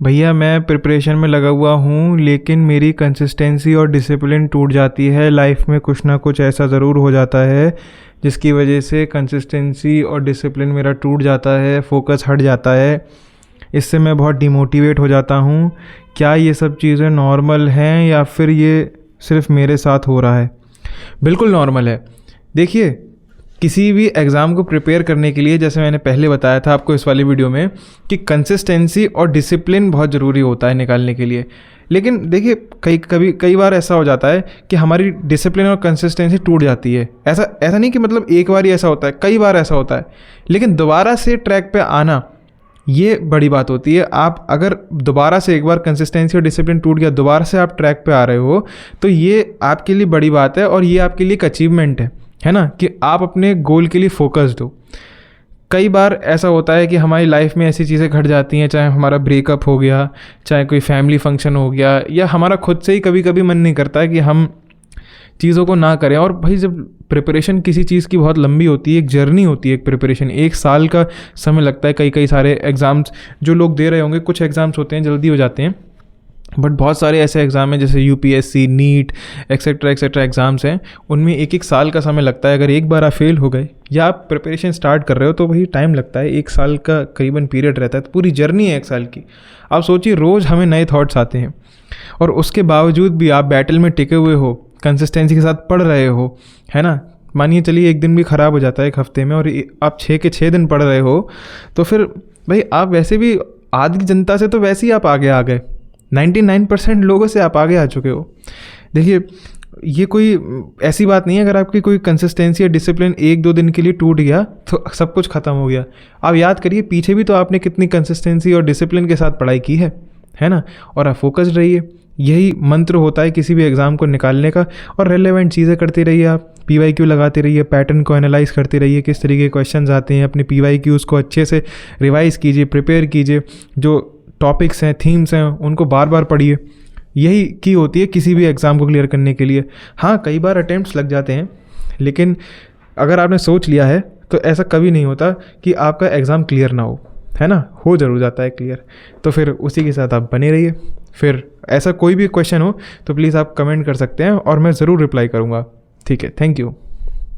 भैया मैं प्रिपरेशन में लगा हुआ हूँ, लेकिन मेरी कंसिस्टेंसी और डिसिप्लिन टूट जाती है। लाइफ में कुछ ना कुछ ऐसा ज़रूर हो जाता है जिसकी वजह से कंसिस्टेंसी और डिसिप्लिन मेरा टूट जाता है, फोकस हट जाता है। इससे मैं बहुत डिमोटिवेट हो जाता हूँ। क्या ये सब चीज़ें नॉर्मल हैं या फिर ये सिर्फ मेरे साथ हो रहा है? बिल्कुल नॉर्मल है। देखिए, किसी भी एग्ज़ाम को प्रिपेयर करने के लिए, जैसे मैंने पहले बताया था आपको इस वाली वीडियो में, कि कंसिस्टेंसी और डिसिप्लिन बहुत ज़रूरी होता है निकालने के लिए। लेकिन देखिए, कई बार ऐसा हो जाता है कि हमारी डिसिप्लिन और कंसिस्टेंसी टूट जाती है। ऐसा नहीं कि मतलब एक बार ही ऐसा होता है, कई बार ऐसा होता है। लेकिन दोबारा से ट्रैक पे आना, ये बड़ी बात होती है। आप अगर दोबारा से एक बार कंसिस्टेंसी और डिसिप्लिन टूट गया, दोबारा से आप ट्रैक पे आ रहे हो, तो ये आपके लिए बड़ी बात है और ये आपके लिए एक अचीवमेंट है ना, कि आप अपने गोल के लिए फोकस्ड हो। कई बार ऐसा होता है कि हमारी लाइफ में ऐसी चीज़ें घट जाती हैं, चाहे हमारा ब्रेकअप हो गया, चाहे कोई फैमिली फंक्शन हो गया, या हमारा खुद से ही कभी कभी मन नहीं करता है कि हम चीज़ों को ना करें। और भाई, जब प्रिपरेशन किसी चीज़ की बहुत लंबी होती है, एक जर्नी होती है, एक प्रिपरेशन 1 साल का समय लगता है। कई सारे एग्ज़ाम्स जो लोग दे रहे होंगे, कुछ एग्ज़ाम्स होते हैं जल्दी हो जाते हैं, बट बहुत सारे ऐसे एग्ज़ाम हैं जैसे यूपीएससी, नीट, एक्सेट्रा एग्ज़ाम्स हैं, उनमें 1 साल का समय लगता है। अगर एक बार आप फेल हो गए या आप प्रिपरेशन स्टार्ट कर रहे हो तो वही टाइम लगता है। 1 साल का करीबन पीरियड रहता है, तो पूरी जर्नी है 1 साल की। आप सोचिए, रोज़ हमें नए थॉट्स आते हैं और उसके बावजूद भी आप बैटल में टिके हुए हो, कंसिस्टेंसी के साथ पढ़ रहे हो, है ना। मानिए चलिए एक दिन भी ख़राब हो जाता है 1 हफ्ते में और आप 6 के 6 दिन पढ़ रहे हो, तो फिर भाई आप वैसे भी आधी जनता से तो वैसे ही आप आगे आ गए। 99% लोगों से आप आगे आ चुके हो। देखिए, ये कोई ऐसी बात नहीं है अगर आपकी कोई कंसिस्टेंसी या डिसिप्लिन 1-2 दिन के लिए टूट गया तो सब कुछ ख़त्म हो गया। आप याद करिए, पीछे भी तो आपने कितनी कंसिस्टेंसी और डिसिप्लिन के साथ पढ़ाई की है ना। और आप फोकस्ड रहिए। यही मंत्र होता है किसी भी एग्ज़ाम को निकालने का। और रेलेवेंट चीज़ें करते रहिए, आप PYQ लगाते रहिए, पैटर्न को एनालाइज करते रहिए, किस तरीके के क्वेश्चंस आते हैं। अपने PYQs को अच्छे से रिवाइज़ कीजिए, प्रिपेयर कीजिए। जो टॉपिक्स हैं, थीम्स हैं, उनको बार बार पढ़िए। यही की होती है किसी भी एग्ज़ाम को क्लियर करने के लिए। हाँ, कई बार अटेम्प्ट्स लग जाते हैं, लेकिन अगर आपने सोच लिया है तो ऐसा कभी नहीं होता कि आपका एग्ज़ाम क्लियर ना हो, है ना। हो ज़रूर जाता है क्लियर। तो फिर उसी के साथ आप बने रहिए। फिर ऐसा कोई भी क्वेश्चन हो तो प्लीज़ आप कमेंट कर सकते हैं और मैं ज़रूर रिप्लाई करूँगा। ठीक है, थैंक यू।